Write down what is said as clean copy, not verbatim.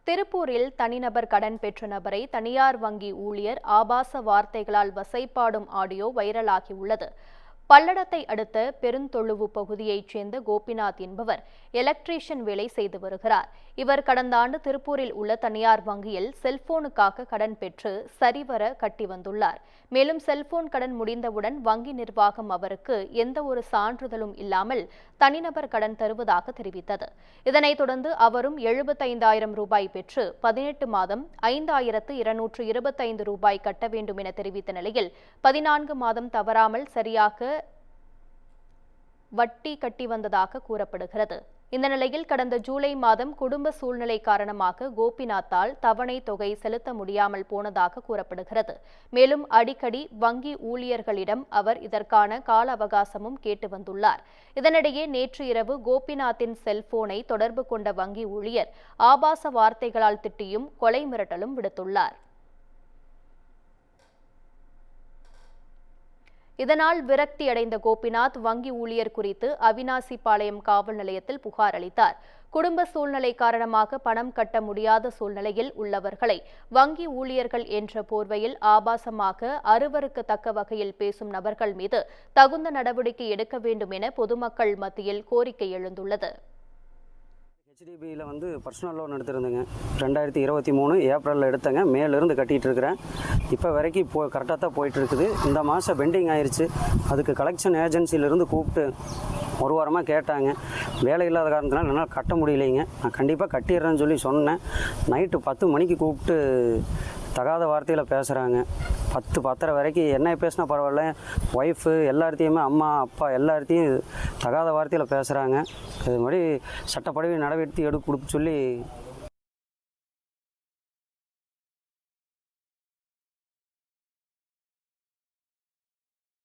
திருப்பூரில் தனிநபர் கடன் பெற்ற நபரை தனியார் வங்கி ஊழியர் ஆபாச வார்த்தைகளால் வசைபாடும் ஆடியோ வைரலாகியுள்ளது. பல்லடத்தை அடுத்த பெருந்தொழுவு பகுதியைச் சேர்ந்த கோபிநாத் என்பவர் எலக்ட்ரீஷியன் வேலை செய்து வருகிறார். இவர் கடந்த ஆண்டு திருப்பூரில் உள்ள தனியார் வங்கியில் செல்போனுக்காக கடன் பெற்று சரிவர கட்டி வந்துள்ளார். மேலும் செல்போன் கடன் முடிந்தவுடன் வங்கி நிர்வாகம் அவருக்கு எந்த ஒரு சான்றிதழும் இல்லாமல் தனிநபர் கடன் தருவதாக தெரிவித்தது. இதனைத் தொடர்ந்து அவரும் 75,000 ரூபாய் பெற்று 18 மாதம் 5,225 ரூபாய் கட்ட வேண்டும் என தெரிவித்த நிலையில் 14 மாதம் தவறாமல் சரியாக வட்டி கட்டி வந்ததாக கூறப்படுகிறது. இந்த நிலையில் கடந்த ஜூலை மாதம் குடும்ப சூழ்நிலை காரணமாக கோபிநாத்தால் தவணை தொகை செலுத்த முடியாமல் போனதாக கூறப்படுகிறது. மேலும் அடிக்கடி வங்கி ஊழியர்களிடம் அவர் இதற்கான கால அவகாசமும் கேட்டு வந்துள்ளார். இதனிடையே நேற்று இரவு கோபிநாத்தின் செல்போனை தொடர்பு கொண்ட வங்கி ஊழியர் ஆபாச வார்த்தைகளால் திட்டியும் கொலை மிரட்டலும் விடுத்துள்ளார். இதனால் விரக்தியடைந்த கோபிநாத் வங்கி ஊழியர் குறித்து அவினாசிபாளையம் காவல் நிலையத்தில் புகார் அளித்தார். குடும்ப சூழ்நிலை காரணமாக பணம் கட்ட முடியாத சூழ்நிலையில் உள்ளவர்களை வங்கி ஊழியர்கள் என்ற போர்வையில் ஆபாசமாக அருவருக்கத்தக்க வகையில் பேசும் நபர்கள் மீது தகுந்த நடவடிக்கை எடுக்க வேண்டும் என பொதுமக்கள் மத்தியில் கோரிக்கை எழுந்துள்ளது. ஹெச்டிபியில் பர்சனல் லோன் எடுத்திருந்தேங்க. 2023 ஏப்ரலில் எடுத்தேங்க. மேலிருந்து கட்டிகிட்டு இருக்கிறேன். இப்போ வரைக்கும் கரெக்டாக தான் போயிட்டுருக்குது. இந்த மாதம் பெண்டிங் ஆயிடுச்சு. அதுக்கு கலெக்ஷன் ஏஜென்சியிலேருந்து கூப்பிட்டு ஒரு வாரமாக கேட்டாங்க. வேலை இல்லாத காரணத்தினால என்னால் கட்ட முடியலைங்க. நான் கண்டிப்பாக கட்டிடுறேன்னு சொல்லி சொன்னேன். நைட்டு 10 மணிக்கு கூப்பிட்டு தகாத வார்த்தையில் பேசுகிறாங்க. 10-10:30 வரைக்கும் என்ன பேசினா பரவாயில்ல, ஒய்ஃபு எல்லாத்தையுமே அம்மா அப்பா எல்லாத்தையும் தகாத வார்த்தையில் பேசுகிறாங்க. இது மாதிரி சட்டப்படி நடவடிக்கை கொடுக்க சொல்லி